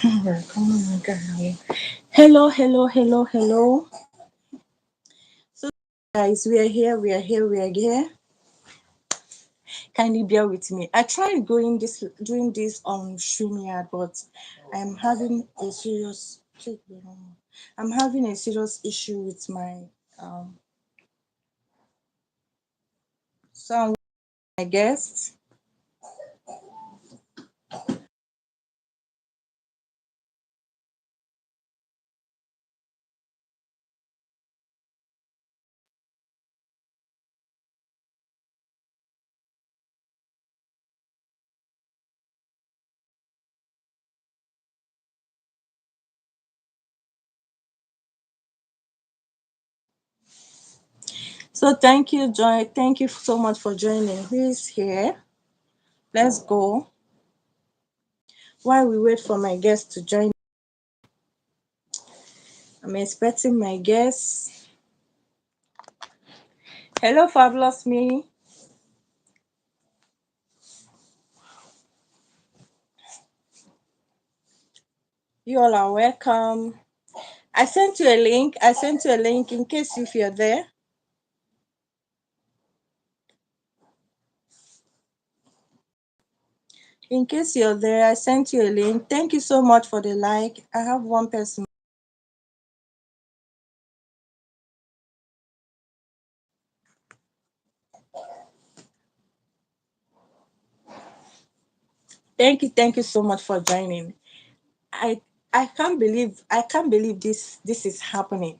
Hello, hello, hello, hello. So, guys, we are here. Kindly bear with me. I tried doing this on StreamYard, but I'm having a serious, I'm having a serious issue with my sound. My guest. So, thank you, Joy. Thank you so much for joining. Who is here? Let's go. While we wait for my guest to join, I'm expecting my guest. Hello, fabulous me. You all are welcome. I sent you a link. I sent you a link in case if you're there. In case you're there, I sent you a link. Thank you so much for the like. I have one person. Thank you so much for joining. I I can't believe this is happening.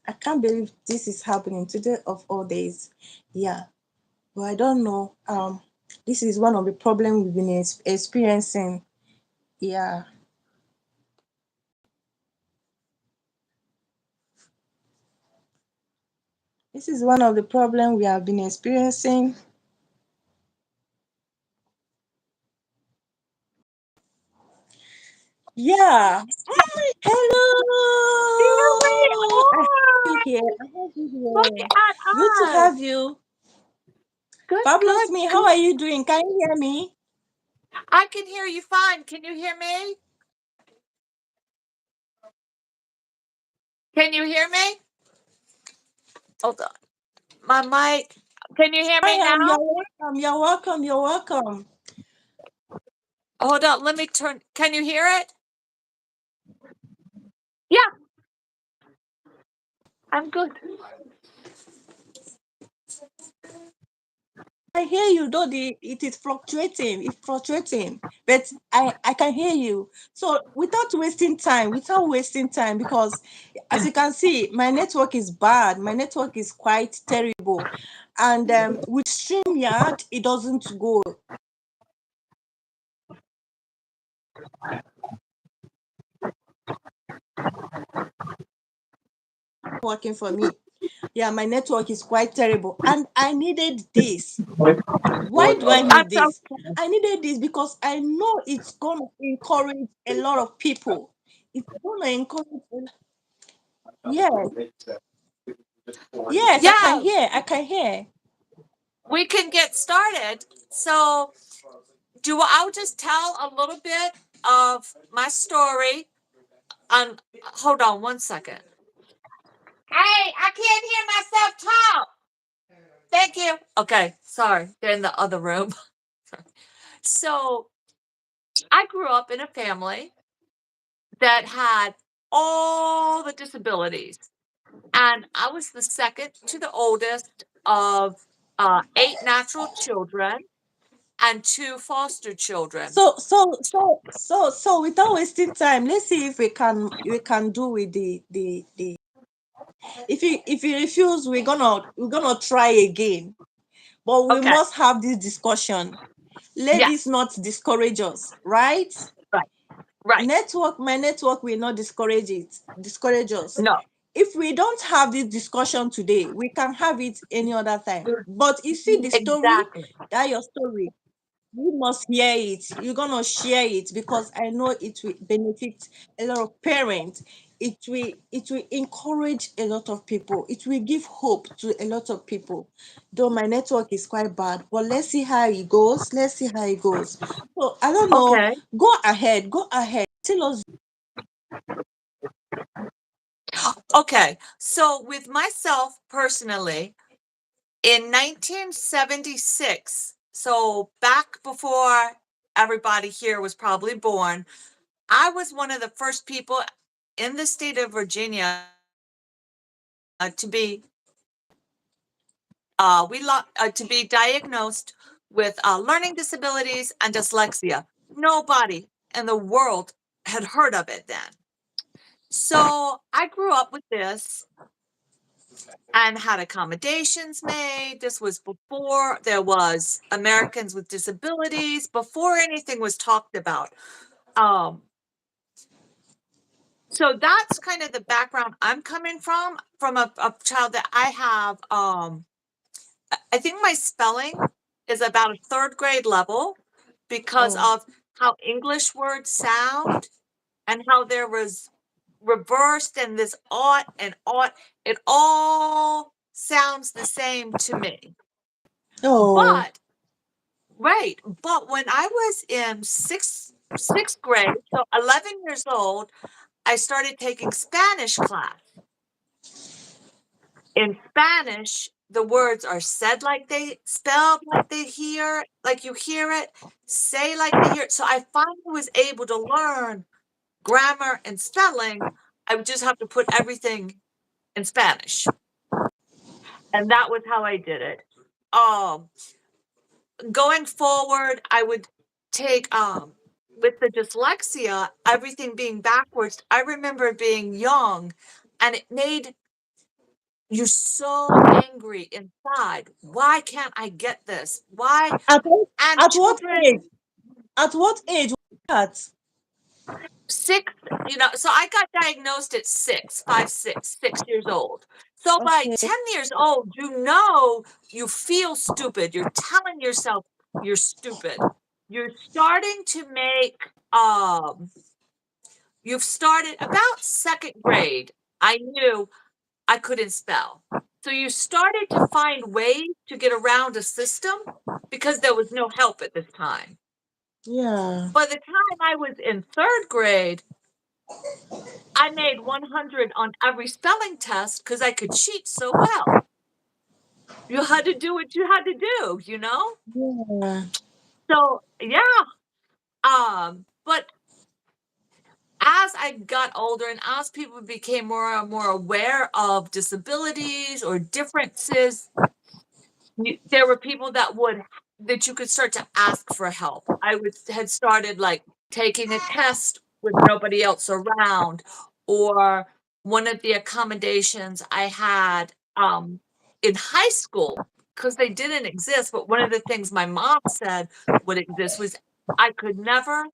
I can't believe this is happening today of all days. Yeah. But I don't know. This is one of the problems we've been experiencing. Yeah. This is one of the problems we have been experiencing. Yeah. Here we Hello. I have you are. here. I have you Look here. at Good to us. have you. Good, Fabulous good, me. How good. are you doing? Can you hear me? I can hear you fine. Can you hear me? Can you hear me? Hold on. My mic. Can you hear I me am. You're now? welcome. You're welcome. You're welcome. Hold on. Let me turn. Can you hear it? Yeah, I'm good. I hear you, though it is fluctuating. It's fluctuating, but I can hear you. So without wasting time, because as you can see, my network is bad. My network is quite terrible, and with StreamYard, it doesn't go working for me. Yeah, my network is quite terrible, and I needed this. Why do I need That's this? okay. I needed this because I know it's gonna encourage a lot of people. It's gonna encourage. Yes, yes, I can Yeah, hear. I can hear. we can get started. So, I'll just tell a little bit of my story. Hold on one second. Hey, I can't hear myself talk. Thank you. Okay, sorry. They're in the other room. So I grew up in a family that had all the disabilities. And I was the second to the oldest of eight natural children and two foster children. Without wasting time, let's see if we can do with the. If you refuse, we're gonna try again. But we Okay. must have this discussion. Let this Yes. not discourage us, right? Right. Right. My network will not discourage us. No. If we don't have this discussion today, we can have it any other time. But you see the story, Exactly. that your story, you must hear it. You're gonna share it because I know it will benefit a lot of parents. it will encourage a lot of people. It will give hope to a lot of people. Though my network is quite bad, but let's see how it goes. Let's see how it goes. So I don't know. Okay. Go ahead. Go ahead. Tell us. Okay. So with myself personally, in 1976, so back before everybody here was probably born, I was one of the first people in the state of Virginia to be to be diagnosed with learning disabilities and dyslexia. Nobody in the world had heard of it then. So I grew up with this and had accommodations made. This was before there was Americans with Disabilities, before anything was talked about. So that's kind of the background I'm coming from a child that I have. I think my spelling is about a third grade level because Oh, of how English words sound and how there was reversed and this ought and ought. It all sounds the same to me. oh, But right, but when I was in sixth grade, so 11 years old, I started taking Spanish class. In Spanish, the words are said like they spelled like they hear, like you hear it, say like they hear it. So I finally was able to learn grammar and spelling. I would just have to put everything in Spanish. And that was how I did it. Um, Going forward, I would take with the dyslexia, everything being backwards. I remember being young and it made you so angry inside. Why can't I get this? Why? at what, And at what age? children At what age was that? six, so I got diagnosed at 6 years old. So by Okay. 10 years old, you feel stupid. You're telling yourself you're stupid. You're starting to make, you've started about second grade. I knew I couldn't spell. So you started to find ways to get around a system because there was no help at this time. Yeah. By the time I was in third grade, I made 100 on every spelling test because I could cheat so well. You had to do what you had to do, you know? Yeah. So yeah. But as I got older and as people became more and more aware of disabilities or differences, there were people that you could start to ask for help. Had started like taking a test with nobody else around, or one of the accommodations I had in high school, because they didn't exist, but one of the things my mom said would exist was I could never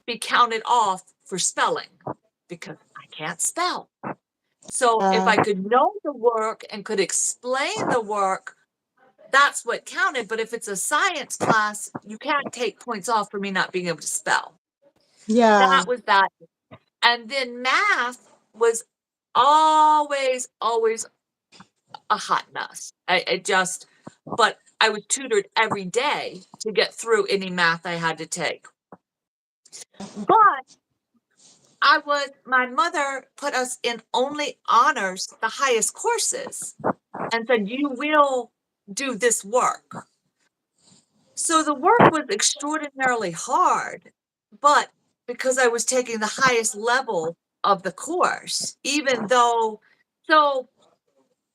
be counted off for spelling because I can't spell. So if I could know the work and could explain the work, that's what counted. But if it's a science class, you can't take points off for me not being able to spell. Yeah. That was that. And then math was always a hot mess. But I was tutored every day to get through any math I had to take. But my mother put us in only honors, the highest courses, and said, you will do this work. So the work was extraordinarily hard, but because I was taking the highest level of the course, even though, so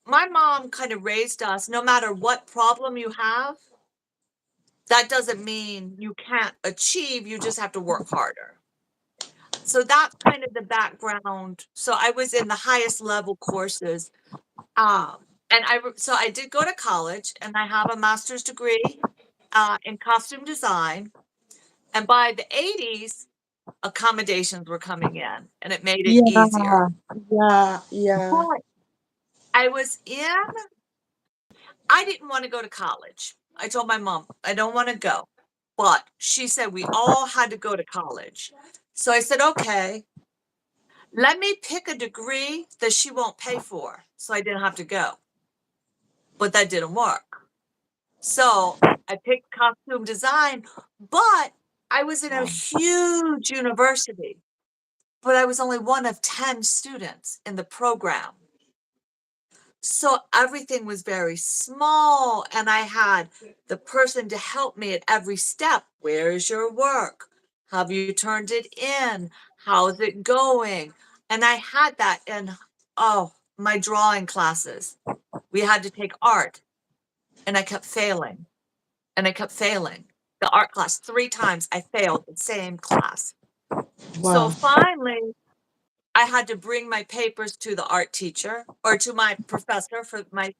my mom kind of raised us, no matter what problem you have, that doesn't mean you can't achieve, you just have to work harder. So that's kind of the background. So I was in the highest level courses. So I did go to college and I have a master's degree in costume design. And by the 80s, accommodations were coming in and it made it easier. Yeah. Yeah. Yeah. But I didn't want to go to college. I told my mom, I don't want to go. But she said we all had to go to college. So I said, okay. Let me pick a degree that she won't pay for, so I didn't have to go. But that didn't work. So I picked costume design, but I was in a huge university, but I was only one of 10 students in the program. So everything was very small, and I had the person to help me at every step. Where is your work? Have you turned it in? How's it going? And I had that in, my drawing classes. We had to take art, and I kept failing, and I kept failing. The art class, 3 times I failed the same class. So Wow. finally, I had to bring my papers to the art teacher or to my professor for my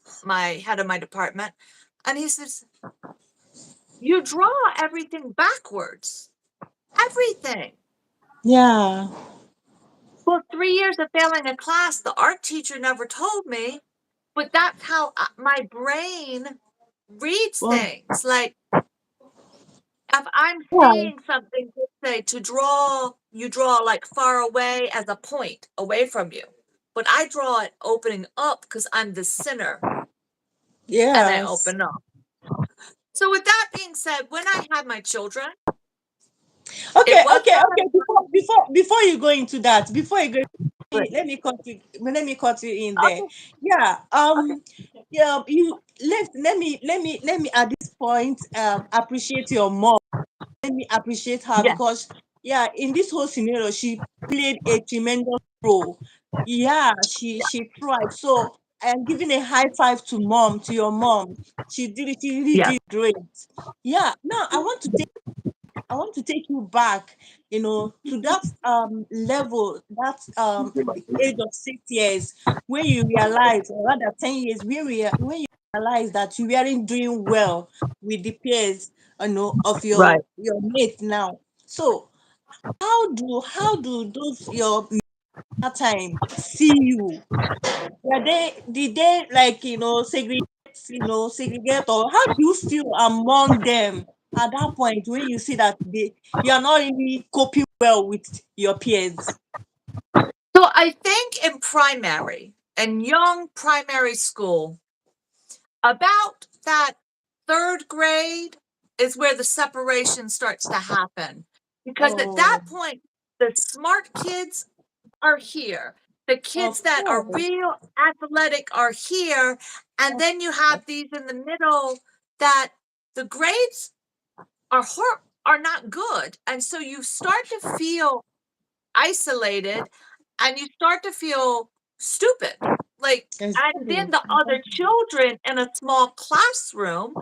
head of my department. And he says, "You draw everything backwards. Everything." Yeah. Well, 3 years of failing a class, the art teacher never told me, but that's how my brain reads Wow. things. Like if I'm Wow. seeing something, let's say to draw, you draw like far away as a point away from you. But I draw it opening up because I'm the center and I Yes. open up. So with that being said, when I had my children, Okay, it was okay, not okay. Before you go into that, before you go, a let me cut you in there. okay, Yeah. okay, Yeah. Let me at this point appreciate your mom. Let me appreciate her yeah, because yeah, in this whole scenario, she played a tremendous role. Yeah, she tried. So I am giving a high five to mom, to your mom. She really yeah, did great. Yeah. Now I want to take you back, to that level, that age of 6 years, when you realize, or rather 10 years, when you realize that you weren't doing well with the peers, of right. your mate now. So how do those your that time see you? Did they like segregate, or how do you feel among them at that point when you see that you are not really coping well with your peers? So I think in primary and young primary school, about that 3rd grade is where the separation starts to happen. Because at that Oh, point, the smart kids are here. The kids of that are course. real athletic are here. And then you have these in the middle that the grades are not good. And so you start to feel isolated and you start to feel stupid. Like, and then Exactly. the other children in a small classroom,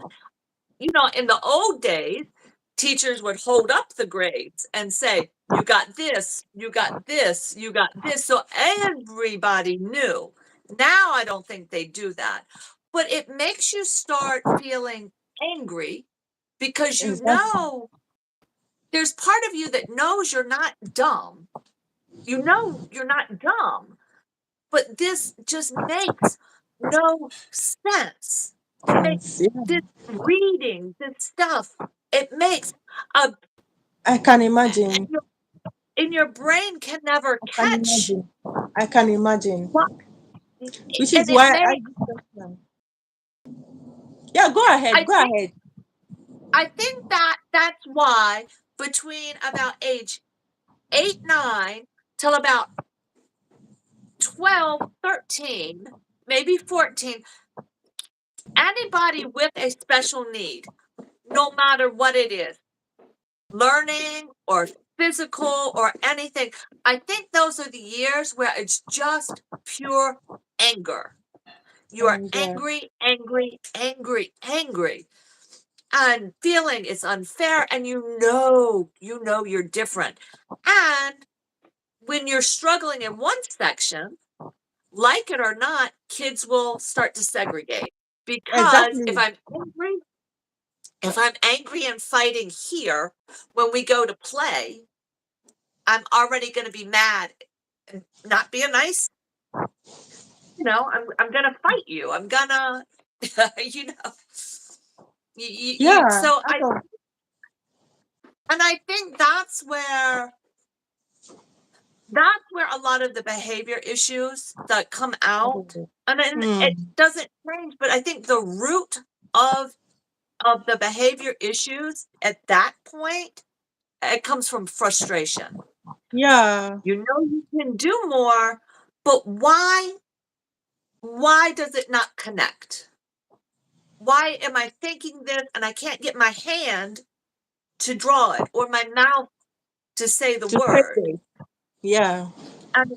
in the old days, teachers would hold up the grades and say, "You got this, you got this, you got this." So everybody knew. Now I don't think they do that. But it makes you start feeling angry because Exactly. there's part of you that knows you're not dumb. You know you're not dumb, but this just makes no sense. It makes Yes, yeah. this reading, this stuff, it makes a I can imagine. your in your brain can never I can catch imagine. I can imagine. what, Which is and it why I makes, this question. Yeah, go ahead. I Go think ahead. that that's why between about age 8, 9 till about 12, 13, maybe 14, anybody with a special need, no matter what it is, learning or physical or anything, I think those are the years where it's just pure anger. You are And angry, angry, angry, angry, and feeling it's unfair, and you know you're different. And when you're struggling in one section, like it or not, kids will start to segregate. Because exactly. if I'm angry and fighting here, when we go to play, I'm already going to be mad and not being nice. I'm going to fight you. I'm going to, you know, Yeah. so Out of I think that's where that's where a lot of the behavior issues that come out, Oh. and then it Mm. doesn't change, but I think the root of the behavior issues at that point, it comes from frustration. Yeah. You know you can do more, but why does it not connect? Why am I thinking this and I can't get my hand to draw it or my mouth to say the To say word? it. Yeah. And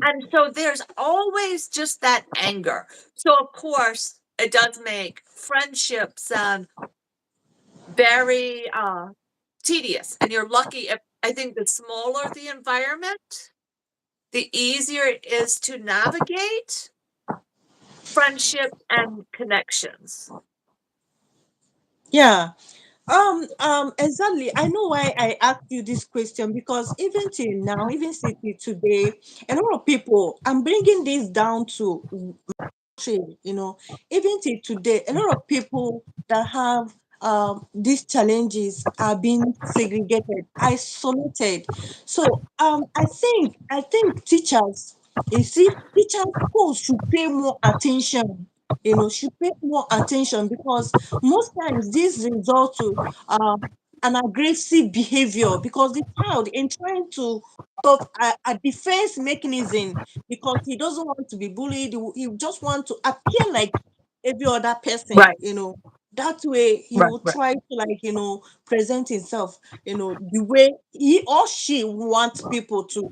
and so there's always just that anger. So of course it does make friendships very tedious. And you're lucky if I think the smaller the environment, the easier it is to navigate friendship and connections. Yeah. Exactly. I know why I asked you this question because even till now, even till today, a lot of people, I'm bringing this down to trade, even till today, a lot of people that have these challenges are being segregated, isolated. So I think teachers, you see, teachers, schools should pay more attention. Should pay more attention because most times this results to an aggressive behavior because the child in trying to stop a defense mechanism because he doesn't want to be bullied. He just want to appear like every other person, Right, That way he right, will right. try to present himself, the way he or she wants people to,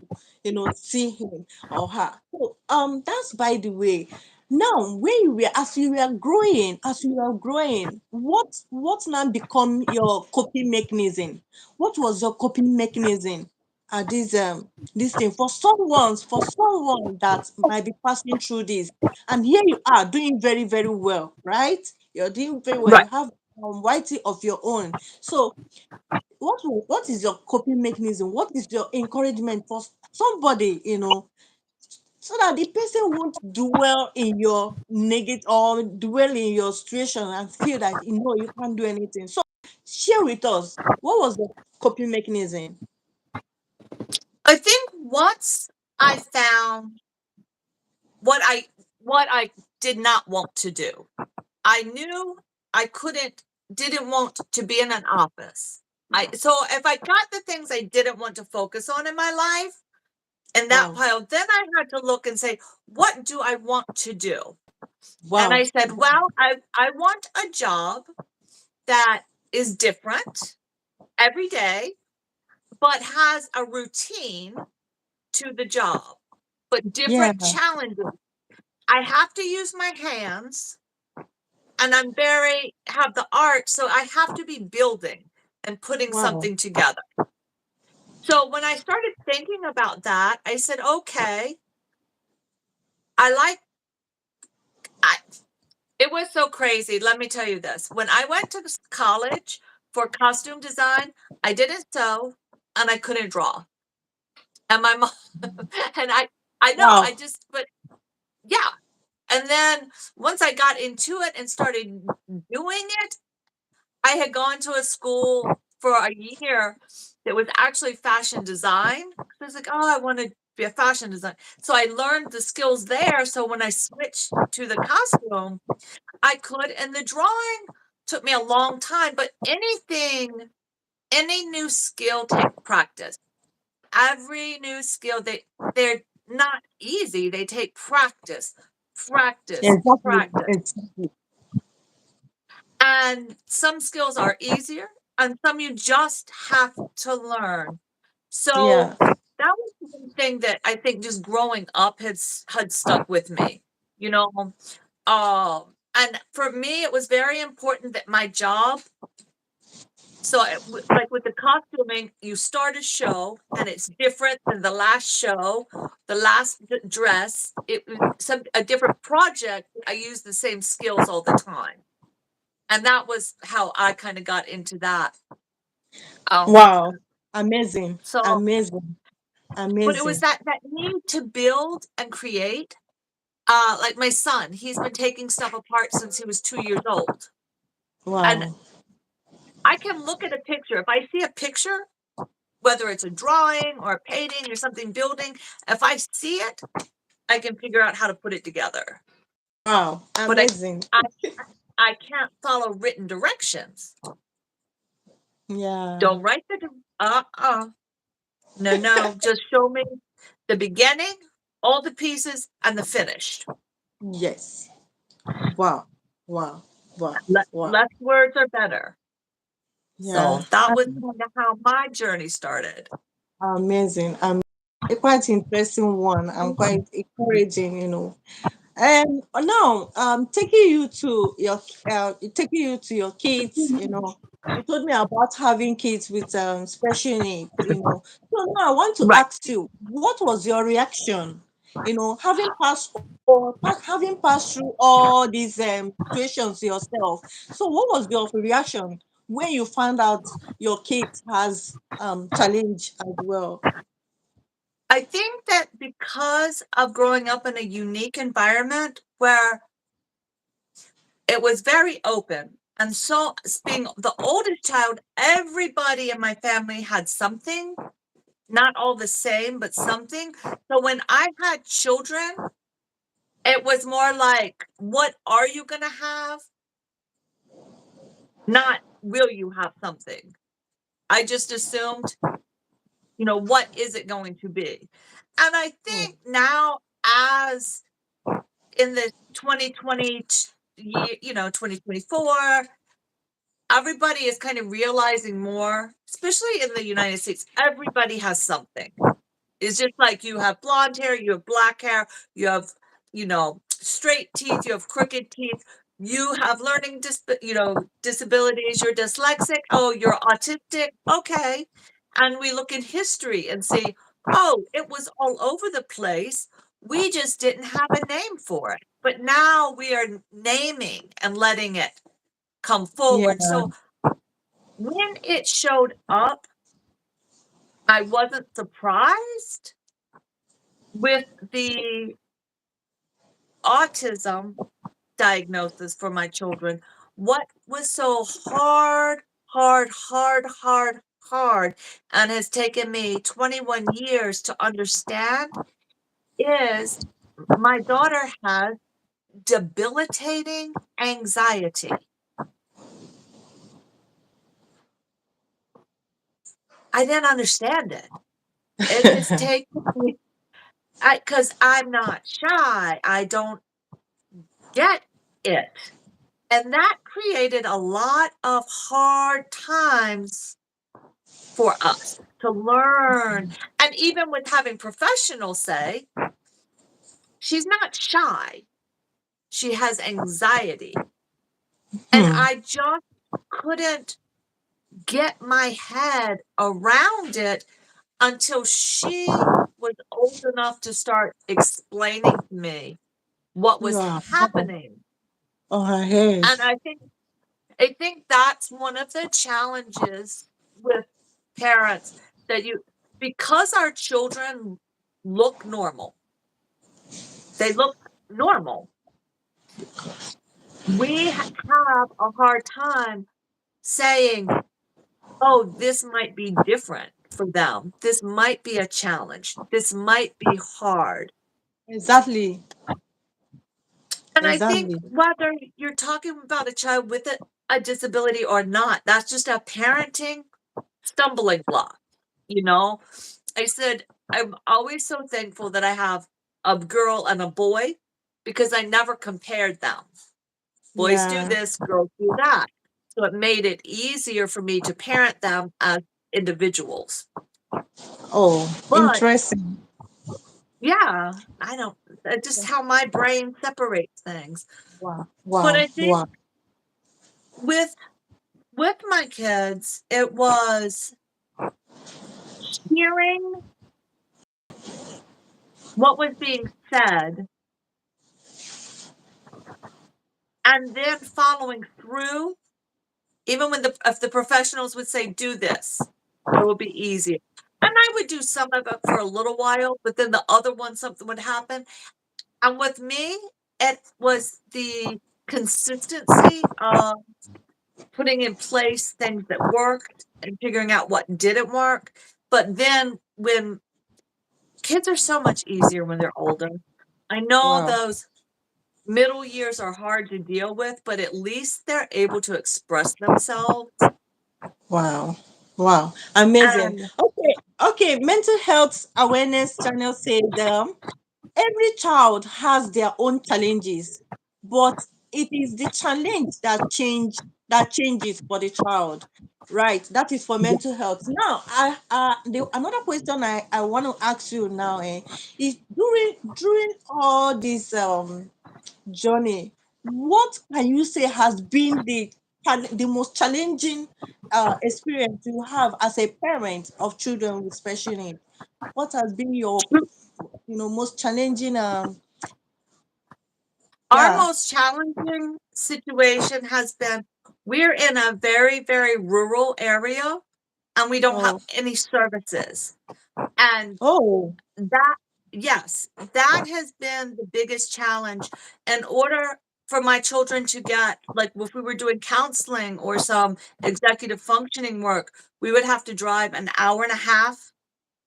see him or her. So that's by the way. Now, when as you were growing, what now become your coping mechanism? What was your coping mechanism at this thing for someone that might be passing through this, and here you are doing very very well, right? You're doing very well. You Right. have whitey of your own. So what is your coping mechanism? What is your encouragement for somebody, so that the person won't dwell in your negative or dwell in your situation and feel that you can't do anything. So share with us, what was the coping mechanism? I think once I found what I did not want to do. I knew I didn't want to be in an office. So if I got the things I didn't want to focus on in my life in that Wow. pile, then I had to look and say, what do I want to do? And I Wow. said, well, I want a job that is different every day, but has a routine to the job, but Yeah. different challenges. I have to use my hands and I'm very have the art, so I have to be building and putting Wow. something together. So when I started thinking about that, I said, okay, I like I it was so crazy. Let me tell you this. When I went to college for costume design, I didn't sew and I couldn't draw. And my mom and I know, I Wow. just but yeah. And then once I got into it and started doing it, I had gone to a school for a year that was actually fashion design. I was like, oh, I want to be a fashion designer. So I learned the skills there. So when I switched to the costume, I could. And the drawing took me a long time, but any new skill take practice. Every new skill, they're not easy. They take practice, practice, Exactly. practice. Exactly. And some skills are easier and some you just have to learn. So Yeah. that was one thing that I think just growing up had stuck with me, you know. And for me, it was very important that my job. So, like with the costuming, you start a show and it's different than the last show, the last dress. It was a different project. I use the same skills all the time, and that was how I kind of got into that. Um, Wow. Amazing. so, Amazing. but it was Amazing. that need to build and create. Like my son, he's been taking stuff apart since he was 2 years old, and Wow. I can look at a picture. If I see a picture, whether it's a drawing or a painting or something building, if I see it, I can figure out how to put it together. Wow, But amazing. I can't follow written directions. Yeah. Don't write the no, just show me the beginning, all the pieces, and the finished. Yes. Wow. Wow. Wow. Wow. Less words are better. Yeah. So that was kind of how my journey started. Amazing. A quite interesting one and quite encouraging, you know. And now, taking you to your kids, you know, you told me about having kids with special needs, you know. So now I want to Right. ask you, what was your reaction, you know, having passed through all these situations yourself? So what was your reaction when you found out your kid has challenge as well? I think that because of growing up in a unique environment where it was very open, and so being the oldest child, everybody in my family had something, not all the same, but something. So when I had children, it was more like, what are you going to have? Not, will you have something? I just assumed, what is it going to be? And I Hmm. think now, as in the 2020 year, 2024, everybody is kind of realizing more, especially in the United States, everybody has something. It's just like you have blonde hair, you have black hair, you have, straight teeth, you have crooked teeth, you have learning disabilities, you're dyslexic, oh, you're autistic, okay. And we look in history and see, oh, it was all over the place. We just didn't have a name for it. But now we are naming and letting it come Yeah. forward. So when it showed up, I wasn't surprised with the autism diagnosis for my children. What was so hard, and has taken me 21 years to understand is my daughter has debilitating anxiety. I didn't understand it. It has taken me, because I'm not shy. I don't get it. And that created a lot of hard times for us to learn. And even with having professionals say, she's not shy, she has anxiety. And Hmm. I just couldn't get my head around it until she was old enough to start explaining to me what was Yeah. happening. Oh, her head. And I think that's one of the challenges with parents, that because our children look normal, they look normal. We have a hard time saying, oh, this might be different for them. This might be a challenge. This might be hard. Exactly. And I think Exactly. whether you're talking about a child with a disability or not, that's just a parenting stumbling block. You know, I said, I'm always so thankful that I have a girl and a boy, because I never compared them. Boys do Yeah. this, girls do that. So it made it easier for me to parent them as individuals. Oh, But interesting. yeah, I don't, just how my brain separates things. Wow. But Wow. I think Wow. with with my kids, it was hearing what was being said and then following through. Even when if the professionals would say, do this, it will be easier. And I would do some of it for a little while, but then the other one, something would happen. And with me, it was the consistency of putting in place things that worked and figuring out what didn't work. But then when kids are so much easier when they're older. I know Wow. those middle years are hard to deal with, but at least they're able to express themselves. Wow. Wow. Amazing. And Okay. Okay. Mental health awareness channel says every child has their own challenges, but it is the challenge that changes for the child. Right. That is for yeah, mental health. Now, another question I want to ask you now is during all this journey, what can you say has been the most challenging experience you have as a parent of children with special needs? What has been your most challenging our yeah. most challenging situation has been we're in a very, very rural area and we don't have Oh, any services. And oh, that, yes, that has been the biggest challenge. In order for my children to get, like, if we were doing counseling or some executive functioning work, we would have to drive an hour and a half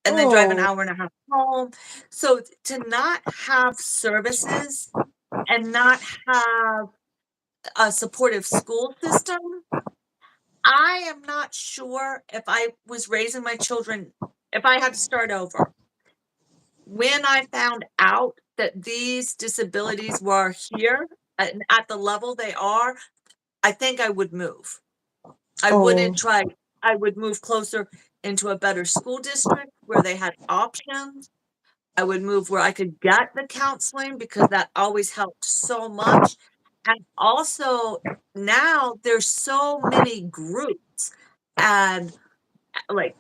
and then drive an oh, hour and a half home. So to not have services and not have a supportive school system, I am not sure if I was raising my children, if I had to start over. When I found out that these disabilities were here at the level they are, I think I would move. I oh, wouldn't try, I would move closer into a better school district where they had options. I would move where I could get the counseling because that always helped so much. And also now there's so many groups and like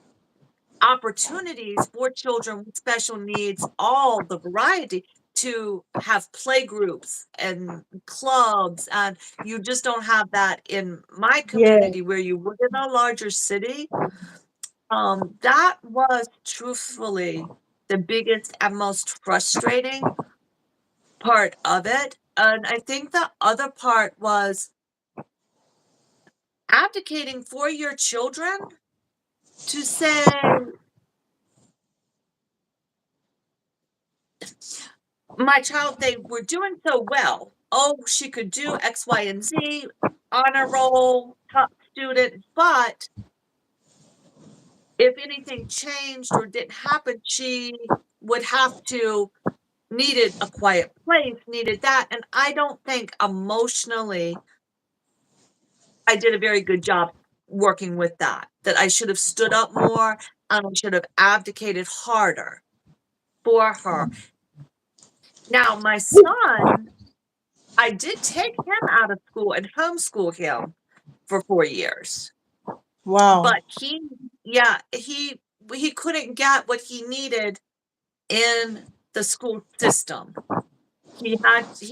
opportunities for children with special needs, all the variety to have play groups and clubs. And you just don't have that in my yeah, community where you would in a larger city. That was truthfully the biggest and most frustrating part of it. And I think the other part was abdicating for your children to say, my child, they were doing so well. Oh, she could do X, Y, and Z, honor roll, top student, but if anything changed or didn't happen, she would have to needed a quiet place, needed that. And I don't think emotionally I did a very good job working with that, that I should have stood up more and I should have abdicated harder for her. Now, my son, I did take him out of school and homeschool him for 4 years, wow. but yeah, he couldn't get what he needed in the school system. He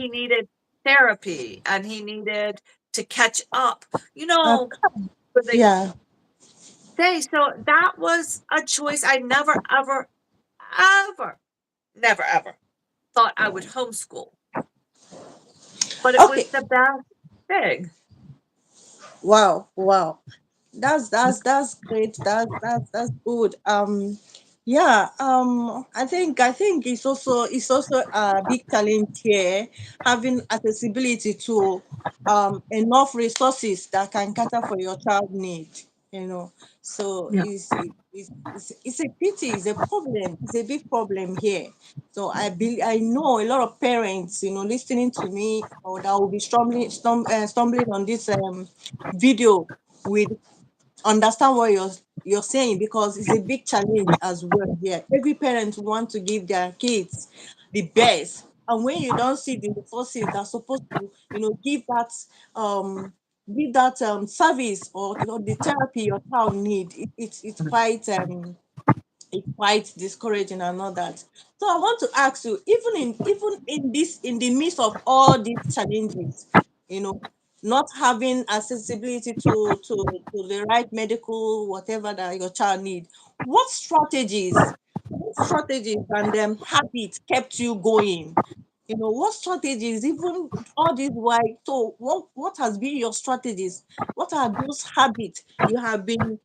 needed therapy and he needed to catch up, you Uh, know, where they yeah. say. So that was a choice I never, ever, ever, never, ever thought I would homeschool, but it was Okay. the best thing. Wow. Wow. That's great. That's good. Yeah. I think it's also a big challenge here, having accessibility to enough resources that can cater for your child need. You know, so Yeah. it's a pity. It's a problem. It's a big problem here. So I know a lot of parents, listening to me or that will be stumbling on this video with understand what you're saying, because it's a big challenge as well here. Every parent want to give their kids the best, and when you don't see the resources that's supposed to um give that service or the therapy your child need, it's quite discouraging and all that. So I want to ask you, even in the midst of all these challenges, you know, not having accessibility to the right medical whatever that your child need, what strategies and habits kept you going? What strategies, even all this while? So what has been your strategies? What are those habits you have been,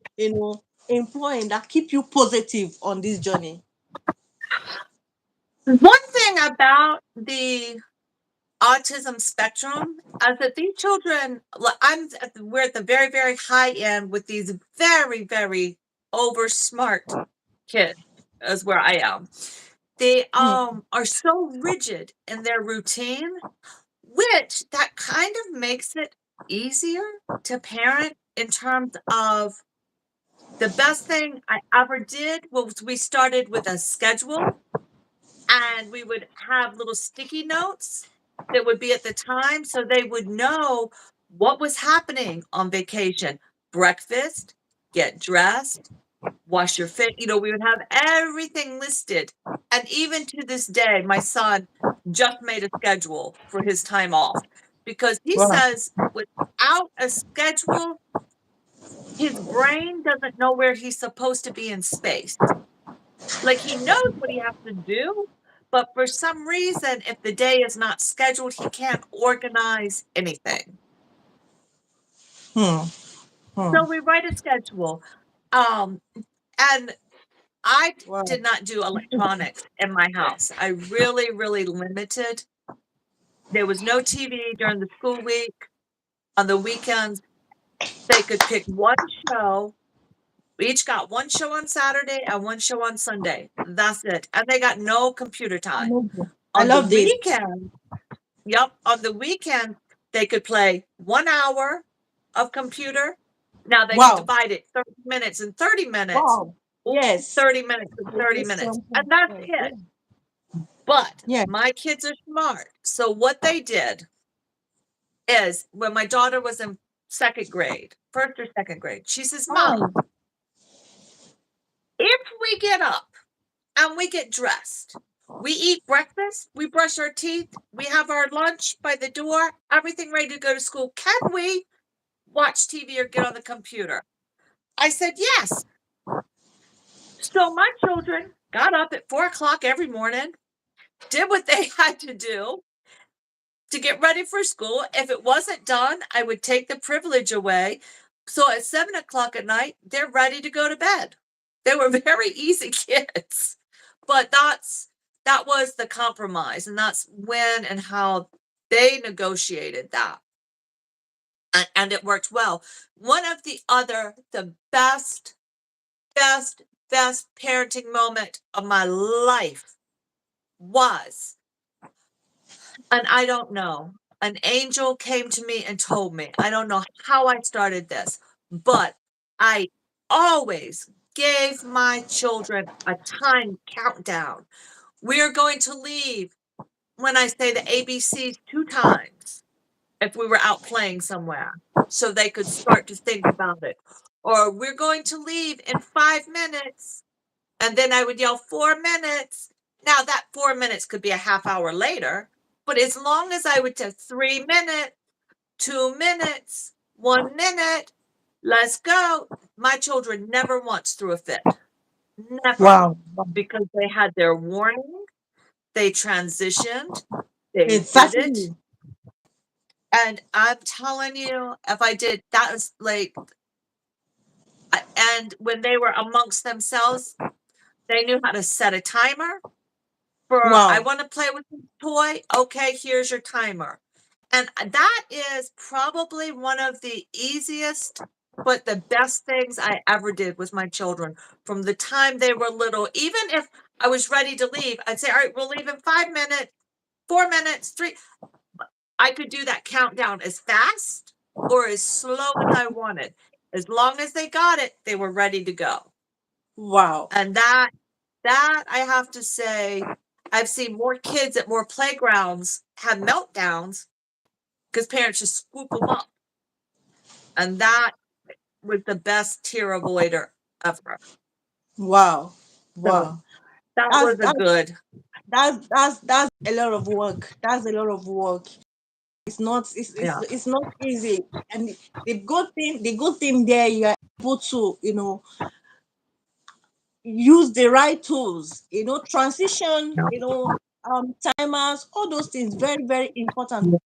employing that keep you positive on this journey? One thing about the autism spectrum is that these children, we're at the very, very high end with these very, very over smart kids, is where I am. They are so rigid in their routine, which that kind of makes it easier to parent in terms of the best thing I ever did was we started with a schedule, and we would have little sticky notes that would be at the time so they would know what was happening on vacation. Breakfast, get dressed, wash your face. We would have everything listed. And even to this day, my son just made a schedule for his time off because he Wow. says without a schedule, his brain doesn't know where he's supposed to be in space. Like he knows what he has to do, but for some reason, if the day is not scheduled, he can't organize anything. Hmm. So we write a schedule. And I Wow. did not do electronics in my house. I really, really limited. There was no TV during the school week. On the weekends, they could pick one show. We each got one show on Saturday and one show on Sunday. That's it. And they got no computer time. I On the love this. weekend, on the weekend, they could play 1 hour of computer. Now they could Wow. divide it 30 minutes and 30 minutes, Wow. or Yes. 30 minutes and 30 minutes, and that's it. But Yeah. my kids are smart. So what they did is when my daughter was in second grade, first or second grade, she says, Mom, if we get up and we get dressed, we eat breakfast, we brush our teeth, we have our lunch by the door, everything ready to go to school, can we watch TV or get on the computer? I said, yes. So my children got up at 4 o'clock every morning, did what they had to do to get ready for school. If it wasn't done, I would take the privilege away. So at 7 o'clock at night, they're ready to go to bed. They were very easy kids, but that was the compromise, and that's when and how they negotiated that. And it worked well. One of the best, best, best parenting moment of my life was, and I don't know, an angel came to me and told me, I don't know how I started this, but I always gave my children a time countdown. We are going to leave when I say the ABCs 2 times if we were out playing somewhere, so they could start to think about it. Or we're going to leave in 5 minutes, and then I would yell 4 minutes. Now that 4 minutes could be a half hour later, but as long as I would say 3 minutes, 2 minutes, 1 minute, let's go. My children never once threw a fit. Never. Wow. Because they had their warning, they transitioned, they did it. Exactly. And I'm telling you, if I did, that was like, and when they were amongst themselves, they knew how to set a timer for, I Wow. want to play with this toy. Okay, here's your timer. And that is probably one of the easiest, but the best things I ever did with my children from the time they were little. Even if I was ready to leave, I'd say, all right, we'll leave in 5 minutes, 4 minutes, 3. I could do that countdown as fast or as slow as I wanted. As long as they got it, they were ready to go. Wow. And that I have to say, I've seen more kids at more playgrounds have meltdowns because parents just swoop them up. And that was the best tear avoider ever. Wow. So Wow. that That's was a that's good. that's a lot of work. That's a lot of work. Yeah. It's not easy. And the good thing there, you are able to, use the right tools, transition, timers, all those things, very, very important Yeah.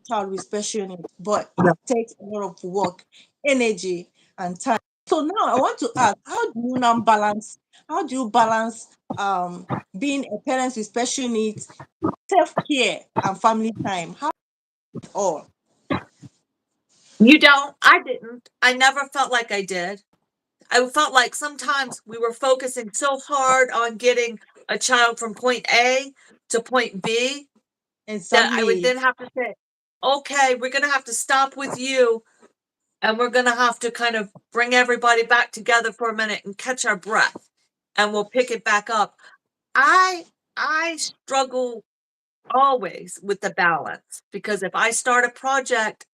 child with special needs. But Yeah. it takes a lot of work, energy, and time. So now I want to ask, how do you balance being a parent with special needs, self-care and family time? How all? You don't? I didn't. I never felt like I did. I felt like sometimes we were focusing so hard on getting a child from point A to point B that I would Exactly. then have to say, okay, we're going to have to stop with you and we're going to have to kind of bring everybody back together for a minute and catch our breath and we'll pick it back up. I I struggle always with the balance because if I start a project,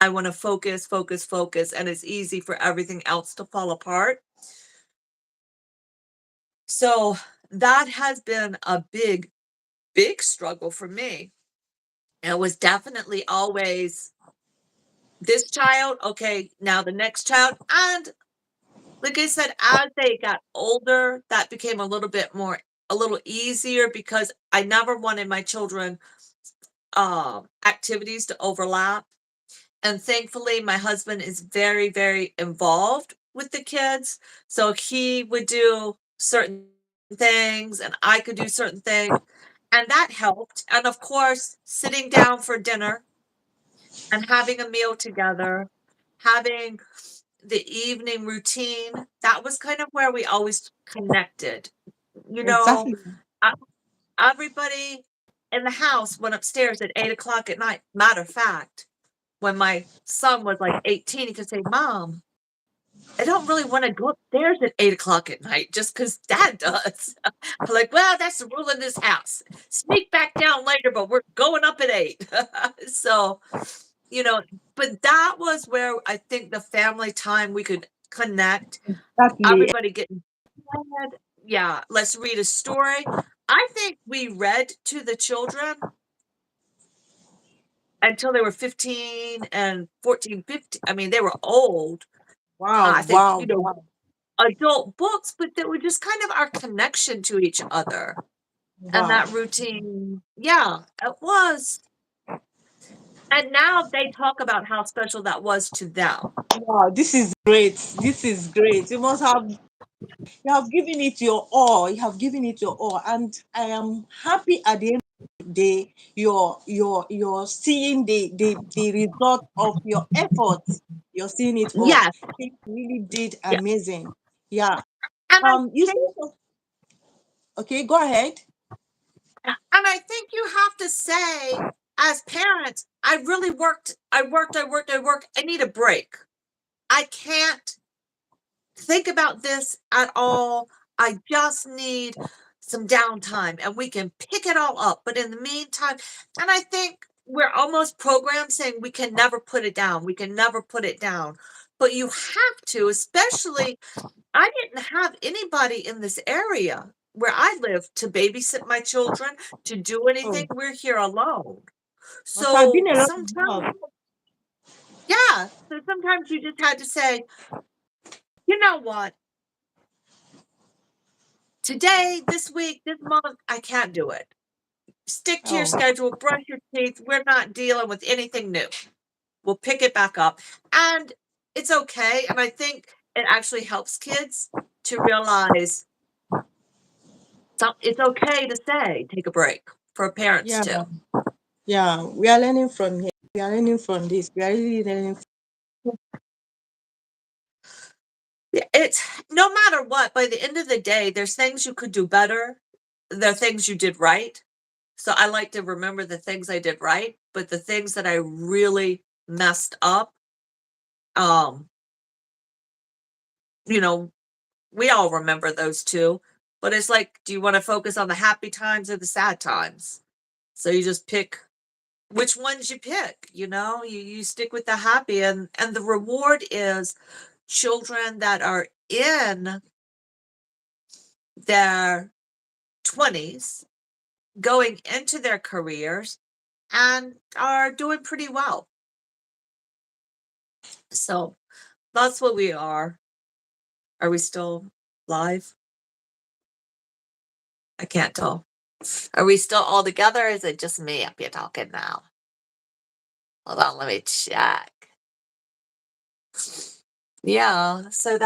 I want to focus, focus, focus, and it's easy for everything else to fall apart. So that has been a big, big struggle for me. It was definitely always this child, okay, now the next child. And like I said, as they got older, that became a little easier because I never wanted my children activities to overlap. And thankfully, my husband is very, very involved with the kids. So he would do certain things and I could do certain things. And that helped. And of course, sitting down for dinner and having a meal together, having the evening routine, that was kind of where we always connected. You know, Exactly. uh, everybody in the house went upstairs at 8 o'clock at night. Matter of fact, when my son was like 18, he could say, Mom, I don't really want to go upstairs at 8 o'clock at night just because dad does. I'm like, well, that's the rule in this house. Sneak back down later, but we're going up at 8. So, you know, but that was where I think the family time we could connect, Exactly. everybody getting fed. Yeah, let's read a story. I think we read to the children until they were 15 and 14, 15. I mean, they were old. Wow, I think, wow, wow. adult books, but that were just kind of our connection to each other and Wow. that routine. Yeah, it was. And now they talk about how special that was to them. Wow, this is great. This is great. You have given it your all. You have given it your all. And I am happy at the end of the day you're seeing the result of your efforts. You're seeing it all. Yes. I think you really did Yeah. amazing. Yeah. And I You think said okay, go ahead. you have to say, as parents, I worked. I need a break. I can't think about this at all. I just need some downtime and we can pick it all up. But in the meantime, and I think we're almost programmed saying we can never put it down. We can never put it down. But you have to, especially, I didn't have anybody in this area where I live to babysit my children, to do anything. Oh, We're here alone. must have been So a lot of sometimes, love. yeah. So sometimes you just had to say, you know what? Today, this week, this month, I can't do it. Stick to your Oh, schedule, brush your teeth. We're not dealing with anything new. We'll pick it back up. And it's okay. And I think it actually helps kids to realize it's okay to say, take a break for parents yeah, too. yeah. We are learning from here. We are learning from this. We are really learning. It's no matter what, by the end of the day, there's things you could do better. There are things you did right. So I like to remember the things I did right, but the things that I really messed up, um, you know, we all remember those too. But it's like, do you want to focus on the happy times or the sad times? So you just pick which ones you pick, you stick with the happy and the reward is children that are in their 20s going into their careers and are doing pretty well. So that's what we are. Are we still live? I can't tell. Are we still all together? Or is it just me up here talking now? Hold on, let me check. Yeah, so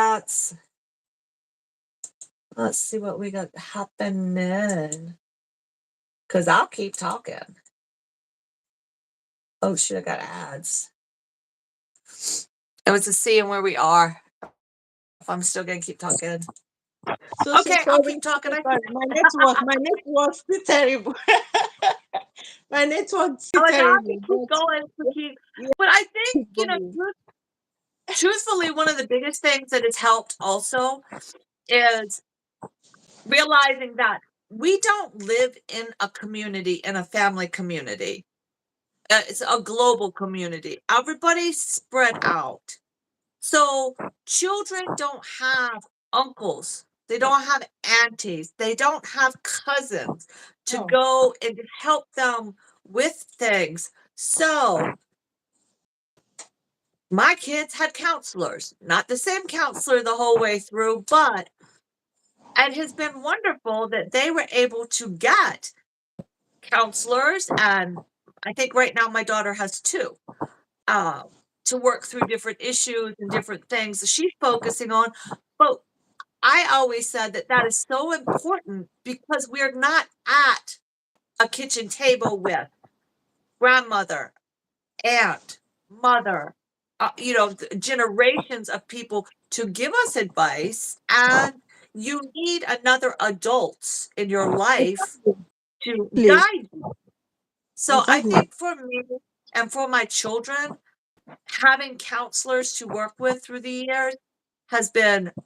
let's see what we got happening. Because I'll keep talking. Oh, shoot, I got ads. It was to see where we are. If I'm still going to keep talking. So Okay, I'll sorry. keep talking. Sorry. My network's still terrible. My network's still Oh, no, I terrible. can keep going. Yeah, But I think, keep going. truthfully, one of the biggest things that has helped also is realizing that we don't live in a community, in a family community. It's a global community. Everybody's spread out. So children don't have uncles. They don't have aunties. They don't have cousins to Oh. go and help them with things. So my kids had counselors, not the same counselor the whole way through, but it has been wonderful that they were able to get counselors. And I think right now my daughter has two. To work through different issues and different things that she's focusing on. But I always said that that is so important because we're not at a kitchen table with grandmother, aunt, mother, generations of people to give us advice. And you need another adults in your life to Please. guide you. So I Exactly. think for me and for my children, having counselors to work with through the years has been worth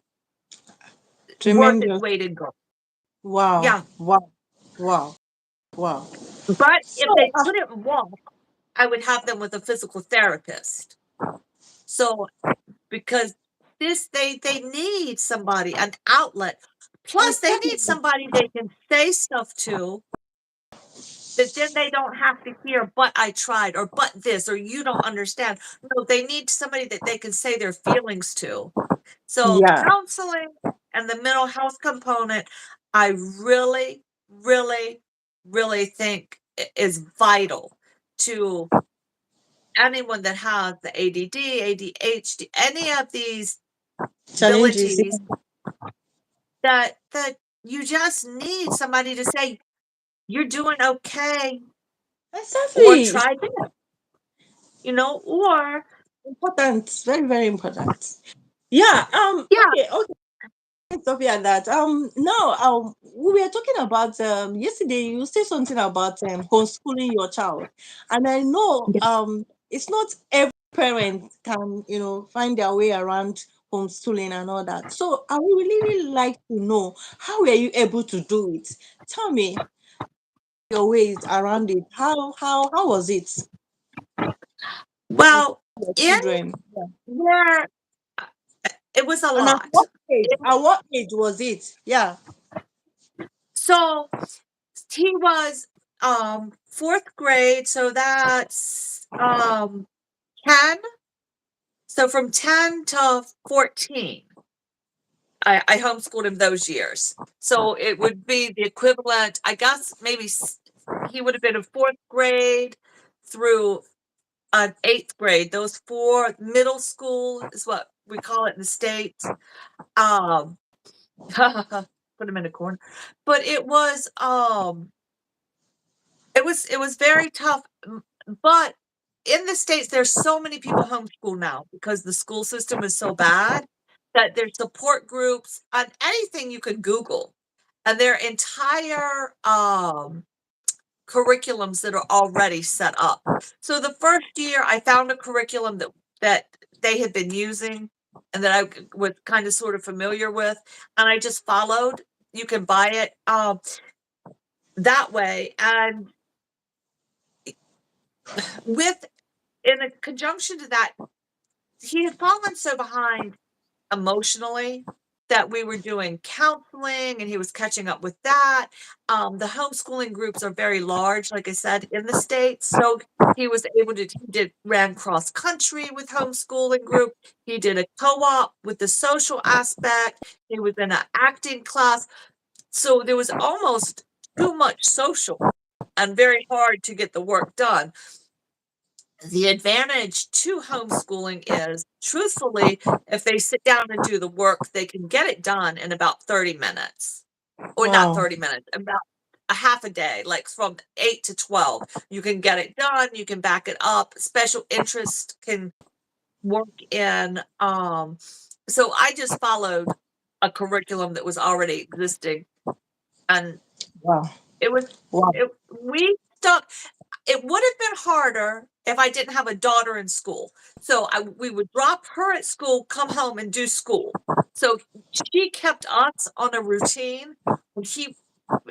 its Tremendous. weight in gold. Wow. Yeah. Wow. Wow. Wow. But if So they couldn't walk, I would have them with a physical therapist. So because they need somebody, an outlet. Plus they need exactly. somebody they can say stuff to that then they don't have to hear, but I tried, or but this, or you don't understand. No, they need somebody that they can say their feelings to. So Yeah. counseling and the mental health component, I really, really, really think is vital to anyone that has the ADD, ADHD, any of these Challenges. abilities that you just need somebody to say, you're doing okay, or Exactly. try this, or Important. Very, very important. Yeah. yeah, Okay. Okay. Sophia, that now we were talking about yesterday. You said something about homeschooling your child, and I know it's not every parent can find their way around homeschooling and all that. So I would really like to know, how were you able to do it? Tell me your ways around it. How was it with well, your in children? Yeah. where it was a And at lot. what age? At what age was it? Yeah. So he was fourth grade, so that's 10. So from 10 to 14, I homeschooled him those years. So it would be the equivalent, I guess maybe he would have been in fourth grade through eighth grade. Those four, middle school is what we call it in the States. Put him in a corner. But it was very tough. But in the States, there's so many people homeschool now because the school system is so bad that there's support groups on anything you can Google, and their entire curriculums that are already set up. So the first year, I found a curriculum that they had been using and that I was kind of sort of familiar with, and I just followed. You can buy it that way, and with in a conjunction to that, he had fallen so behind emotionally that we were doing counseling and he was catching up with that. The homeschooling groups are very large, like I said, in the States. So he was able to, ran cross country with homeschooling group. He did a co-op with the social aspect. He was in an acting class. So there was almost too much social and very hard to get the work done. The advantage to homeschooling is, truthfully, if they sit down and do the work, they can get it done in about 30 minutes. Or not Wow. 30 minutes, about a half a day, like from 8 to 12. You can get it done, you can back it up. Special interest can work in, so I just followed a curriculum that was already existing, and Wow. it was Wow. it we stuck. It would have been harder if I didn't have a daughter in school. So we would drop her at school, come home and do school. So she kept us on a routine.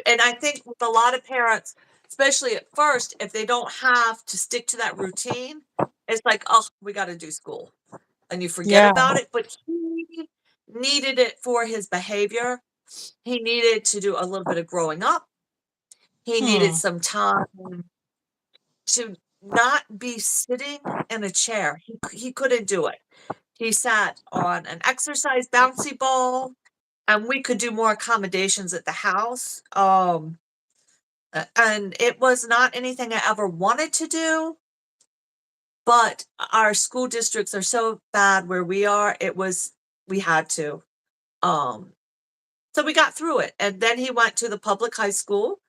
And I think with a lot of parents, especially at first, if they don't have to stick to that routine, it's like, oh, we got to do school. And you forget Yeah. about it. But he needed it for his behavior. He needed to do a little bit of growing up. He needed Hmm. some time to not be sitting in a chair. He couldn't do it. He sat on an exercise bouncy ball, and we could do more accommodations at the house. And it was not anything I ever wanted to do, but our school districts are so bad where we are. We had to. Um, so we got through it. And then he went to the public high school,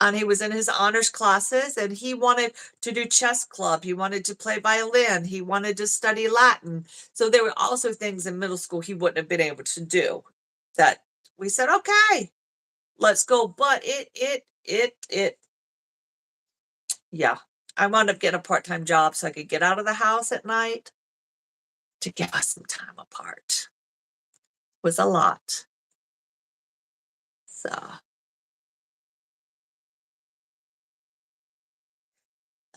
and he was in his honors classes, and he wanted to do chess club. He wanted to play violin. He wanted to study Latin. So there were also things in middle school he wouldn't have been able to do that we said, okay, let's go. But yeah, I wound up getting a part-time job so I could get out of the house at night to give us some time apart. Was a lot. So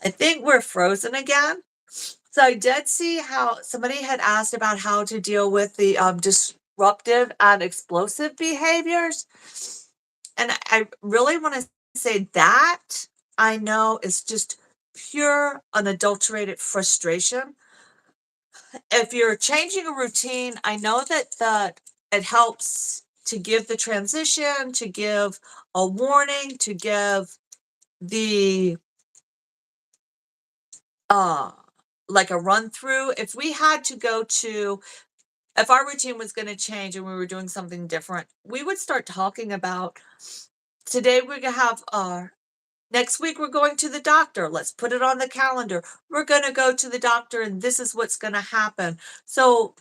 I think we're frozen again. So I did see how somebody had asked about how to deal with the disruptive and explosive behaviors. And I really want to say that I know is just pure, unadulterated frustration. If you're changing a routine, I know that it helps to give the transition, to give a warning, to give the uh like a run through. If we had to go to if our routine was going to change and we were doing something different, we would start talking about today we're going to have next week we're going to the doctor. Let's put it on the calendar. We're going to go to the doctor and this is what's going to happen. So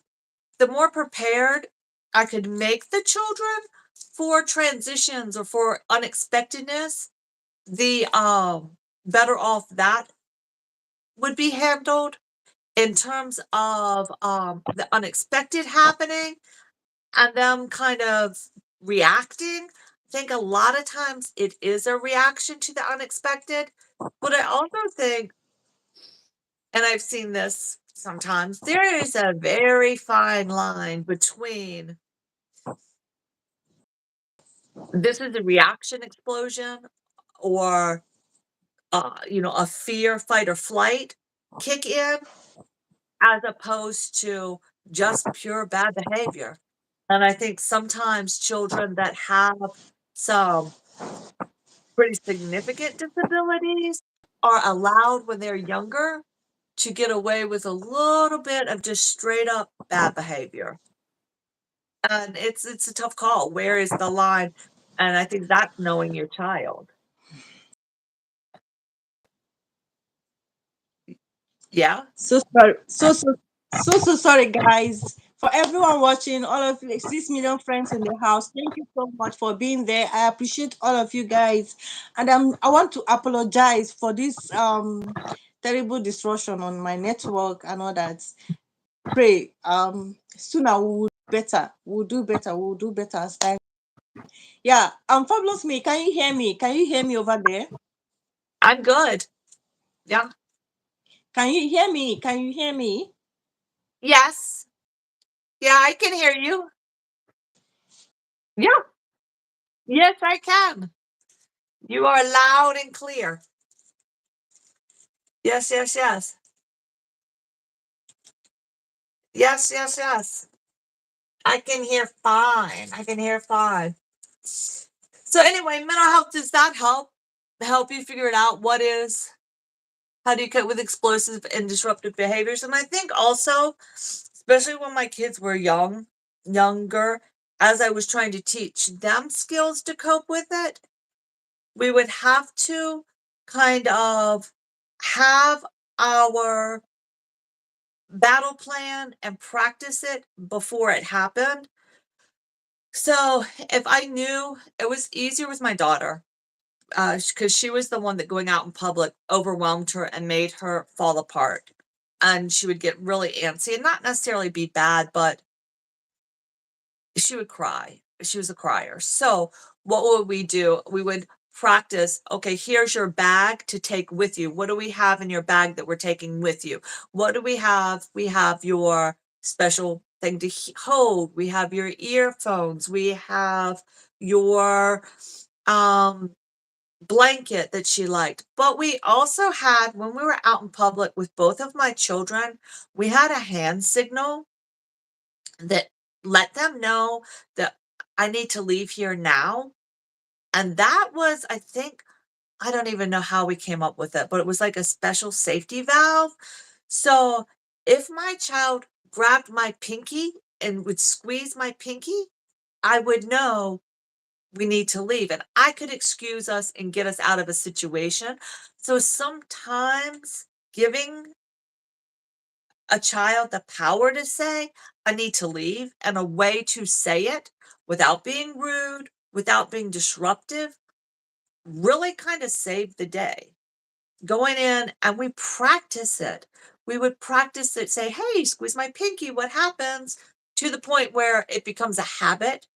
the more prepared I could make the children for transitions or for unexpectedness, the better off that would be handled in terms of the unexpected happening and them kind of reacting. I think a lot of times it is a reaction to the unexpected, but I also think, and I've seen this sometimes, there is a very fine line between this is a reaction explosion or a fear, fight, or flight kick in as opposed to just pure bad behavior. And I think sometimes children that have some pretty significant disabilities are allowed when they're younger to get away with a little bit of just straight up bad behavior. And it's a tough call. Where is the line? And I think that's knowing your child. Yeah. So sorry. So sorry, guys. For everyone watching, all of you, 6 million friends in the house, thank you so much for being there. I appreciate all of you guys, and I want to apologize for this terrible disruption on my network and all that. Pray soon I will better. We'll do better. We'll do better as time. Yeah, Fabulous Me. Can you hear me? Can you hear me over there? I'm good. Yeah. Can you hear me? Can you hear me? Yes. Yeah, I can hear you. Yeah. Yes, I can. You are loud and clear. Yes, yes, yes. Yes, yes, yes. I can hear fine. I can hear fine. So anyway, mental health, does that help? Help you figure it out? What is How do you cope with explosive and disruptive behaviors? And I think also, especially when my kids were younger, as I was trying to teach them skills to cope with it, we would have to kind of have our battle plan and practice it before it happened. So if I knew, it was easier with my daughter, because she was the one that going out in public overwhelmed her and made her fall apart. And she would get really antsy and not necessarily be bad, but she would cry. She was a crier. So what would we do? We would practice, okay, here's your bag to take with you. What do we have in your bag that we're taking with you? What do we have? We have your special thing to hold. We have your earphones. We have your blanket that she liked. But we also had, when we were out in public with both of my children, we had a hand signal that let them know that I need to leave here now. And that was, I think, I don't even know how we came up with it, but it was like a special safety valve. So if my child grabbed my pinky and would squeeze my pinky, I would know we need to leave, and I could excuse us and get us out of a situation. So sometimes giving a child the power to say, I need to leave, and a way to say it without being rude, without being disruptive, really kind of saved the day. Going in and we practice it. We would practice it, say, hey, squeeze my pinky, what happens? To the point where it becomes a habit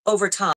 over time.